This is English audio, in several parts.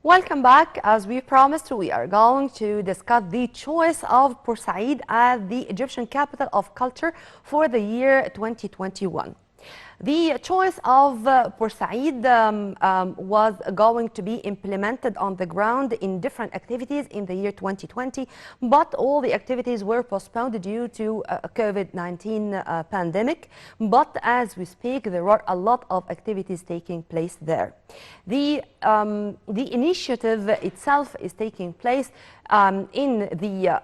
Welcome back. As we promised, we are going to discuss the choice of Port Said as the Egyptian capital of culture for the year 2021. The choice of Port Said was going to be implemented on the ground in different activities in the year 2020, but all the activities were postponed due to COVID-19 pandemic. But as we speak, there are a lot of activities taking place there. The initiative itself is taking place in the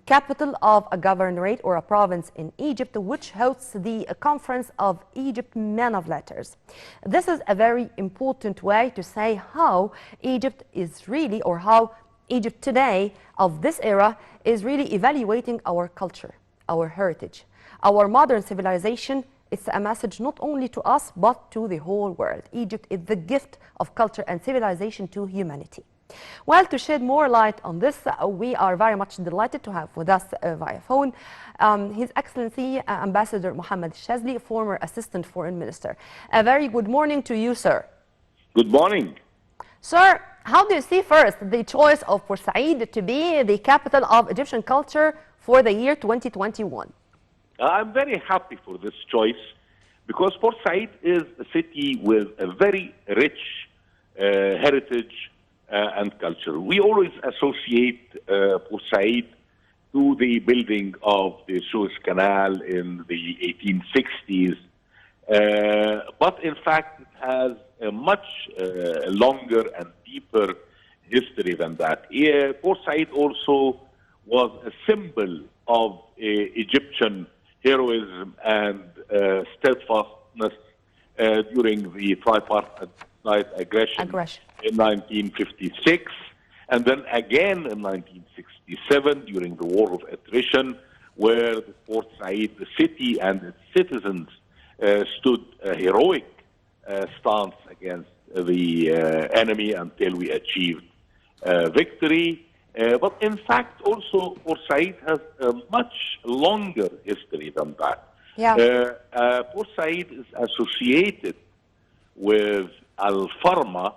capital of a governorate or a province in Egypt, which hosts the Conference of Egypt Men of Letters. This is a very important way to say how Egypt is really, or how Egypt today of this era is really evaluating our culture, our heritage, our modern civilization. It's a message not only to us, but to the whole world. Egypt is the gift of culture and civilization to humanity. Well, to shed more light on this, we are very much delighted to have with us via phone His Excellency Ambassador Mohamed Shazly, former Assistant Foreign Minister. A very good morning to you, sir. Good morning. Sir, how do you see first the choice of Port Said to be the capital of Egyptian culture for the year 2021? I'm very happy for this choice because Port Said is a city with a very rich heritage and culture. We always associate Port Said to the building of the Suez Canal in the 1860s, but in fact it has a much longer and deeper history than that. Port Said also was a symbol of Egyptian heroism and steadfastness during the tripartite aggression in 1956, and then again in 1967 during the War of Attrition, where the Port Said, the city and its citizens stood a heroic stance against the enemy until we achieved victory. But in fact, also Port Said has a much longer history than that. Yeah. Port Said is associated with Al-Farma,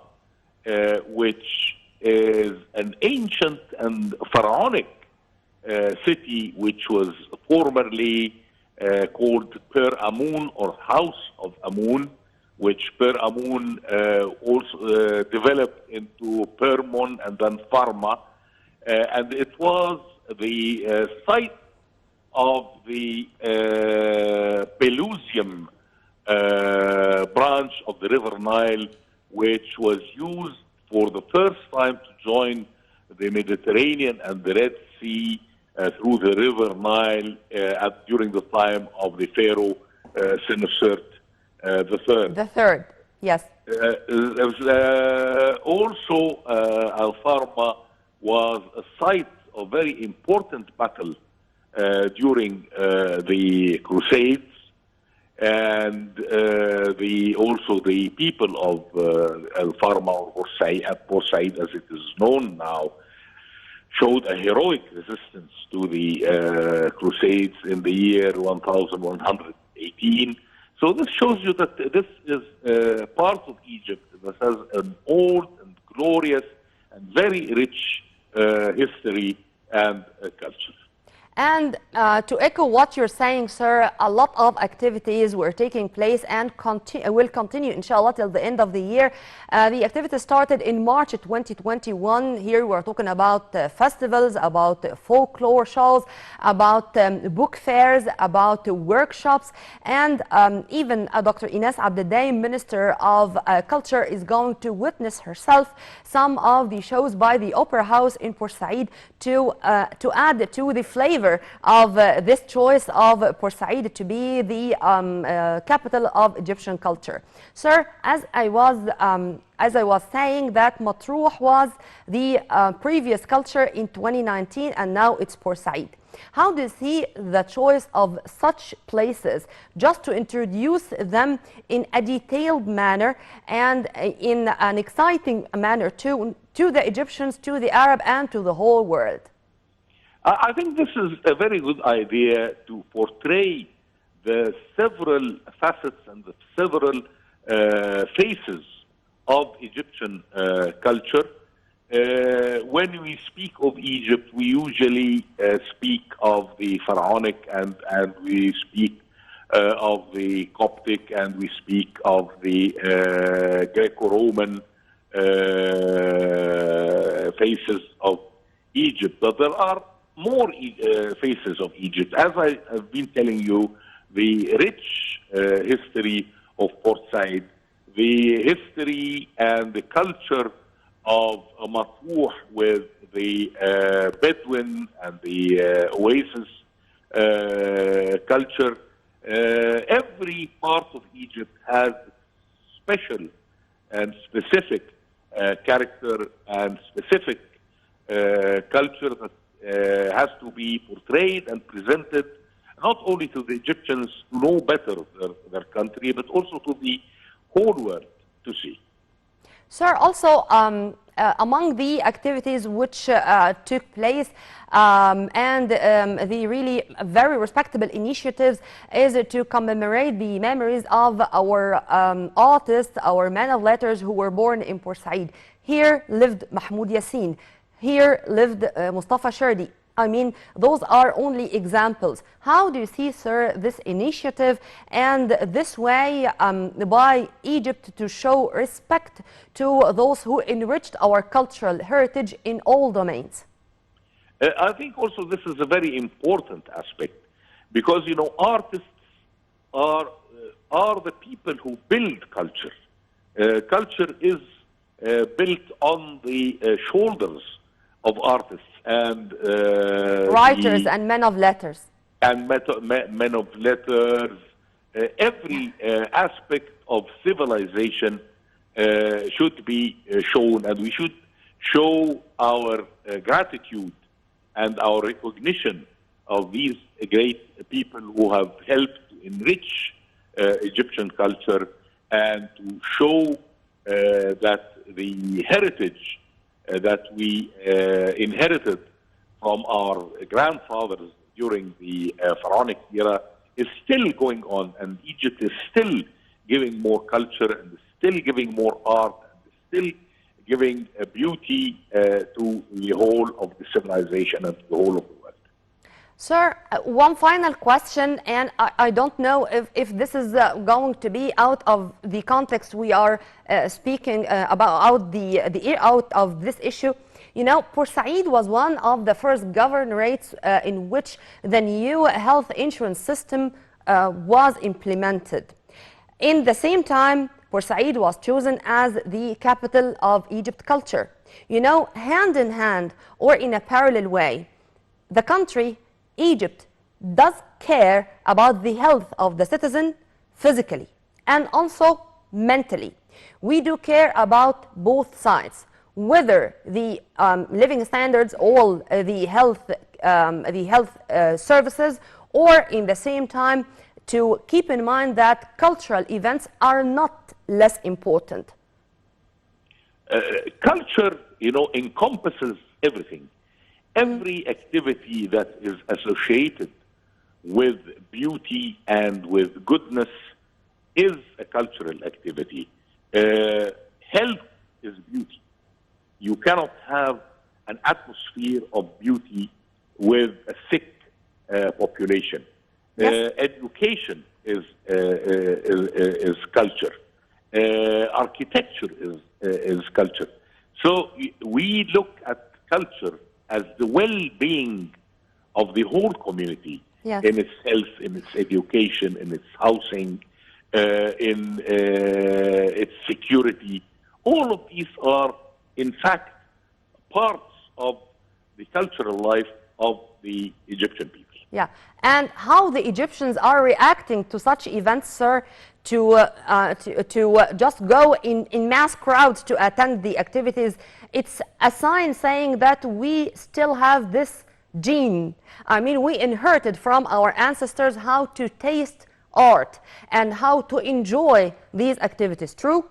which is an ancient and pharaonic city which was formerly called Per Amun, or House of Amun, which Per Amun also developed into Permon and then Farma. And it was the site of the Pelusium branch of the River Nile, which was used for the first time to join the Mediterranean and the Red Sea through the River Nile during the time of the Pharaoh Senusert III. The third, yes. Also, Al-Farma was a site of very important battle during the Crusades, and also the people of Al-Farma, or Port Said as it is known now, showed a heroic resistance to the Crusades in the year 1118. So this shows you that this is part of Egypt that has an old and glorious and very rich history and culture. And to echo what you're saying, sir, a lot of activities were taking place and will continue, inshallah, till the end of the year. The activity started in March 2021. Here we're talking about festivals, about folklore shows, about book fairs, about workshops, and even Dr. Ines Abdedaim, Minister of Culture, is going to witness herself some of the shows by the Opera House in Port Said to add to the flavor of this choice of Port Said to be the capital of Egyptian culture. Sir, as I was saying, that Matruh was the previous culture in 2019, and now it's Port Said. How do you see the choice of such places, just to introduce them in a detailed manner and in an exciting manner to the Egyptians, to the Arab, and to the whole world? I think this is a very good idea to portray the several facets and the several faces of Egyptian culture when we speak of Egypt, we usually speak of the pharaonic, and we speak of the Coptic, and we speak of the Greco-Roman faces of Egypt. But there are more faces of Egypt. As I have been telling you, the rich history of Port Said, the history and the culture of Matouh with the Bedouin and the Oasis culture. Every part of Egypt has special and specific character and specific culture that has to be portrayed and presented not only to the Egyptians to know better their country, but also to the whole world to see. Sir, also among the activities which took place and the really very respectable initiatives is to commemorate the memories of our artists, our men of letters who were born in Port Said. Here lived Mahmoud Yassin. Here lived Mustafa Shardi. I mean, those are only examples. How do you see, sir, this initiative and this way by Egypt to show respect to those who enriched our cultural heritage in all domains? I think also this is a very important aspect because, you know, artists are the people who build culture. Culture is built on the shoulders of artists and writers and men of letters. And men of letters. Every aspect of civilization should be shown, and we should show our gratitude and our recognition of these great people who have helped to enrich Egyptian culture and to show that the heritage that we inherited from our grandfathers during the pharaonic era is still going on, and Egypt is still giving more culture and still giving more art and still giving beauty to the whole of the civilization and the whole of the world. Sir, one final question, and I don't know if this is going to be out of the context we are speaking about, out of this issue. You know, Port Said was one of the first governorates in which the new health insurance system was implemented. In the same time, Port Said was chosen as the capital of Egypt culture. You know, hand in hand or in a parallel way, the country, Egypt, does care about the health of the citizen physically and also mentally. We do care about both sides, whether the living standards, all the health services, or in the same time to keep in mind that cultural events are not less important. Culture, you know, encompasses everything. Every activity that is associated with beauty and with goodness is a cultural activity. Health is beauty. You cannot have an atmosphere of beauty with a sick population. Yes. Education is culture. Architecture is culture. So we look at culture as the well-being of the whole community. Yes. In its health, in its education, in its housing, in its security. All of these are, in fact, parts of the cultural life of the Egyptian people. Yeah, and how the Egyptians are reacting to such events, sir, to just go in mass crowds to attend the activities. It's a sign saying that we still have this gene. I mean, we inherited from our ancestors how to taste art and how to enjoy these activities. True?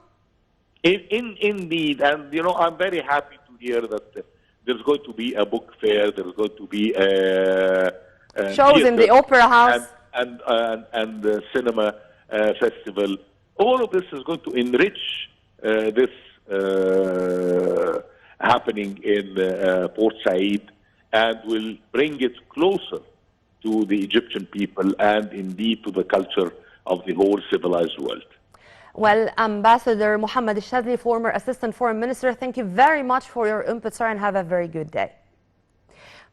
Indeed, and you know, I'm very happy to hear that there's going to be a book fair, there's going to be shows in the opera house and the cinema festival. All of this is going to enrich this happening in Port Said, and will bring it closer to the Egyptian people and indeed to the culture of the whole civilized world. Well, Ambassador Mohamed Shazly, former Assistant Foreign Minister, thank you very much for your input, sir, and have a very good day.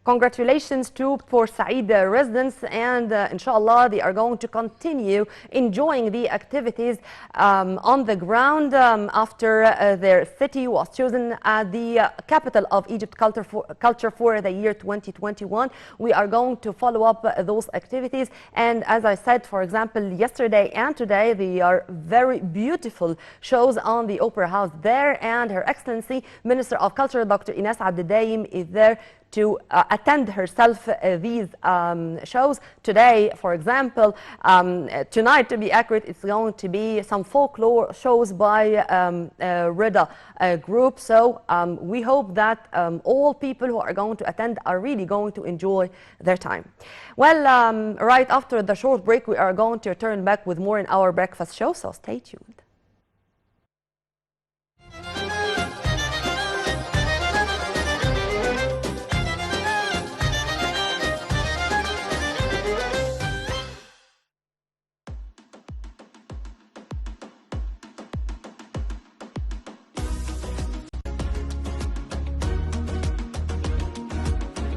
Congratulations to Port Said residents, and inshallah they are going to continue enjoying the activities on the ground after their city was chosen as the capital of Egypt culture for the year 2021. We are going to follow up those activities, and as I said, for example, yesterday and today, there are very beautiful shows on the Opera House there, and Her Excellency Minister of Culture, Dr. Ines Abdeldaim, is there to attend herself these shows. Today, for example, tonight to be accurate, it's going to be some folklore shows by Rida group. So we hope that all people who are going to attend are really going to enjoy their time. Well, right after the short break, we are going to return back with more in our breakfast show, so stay tuned.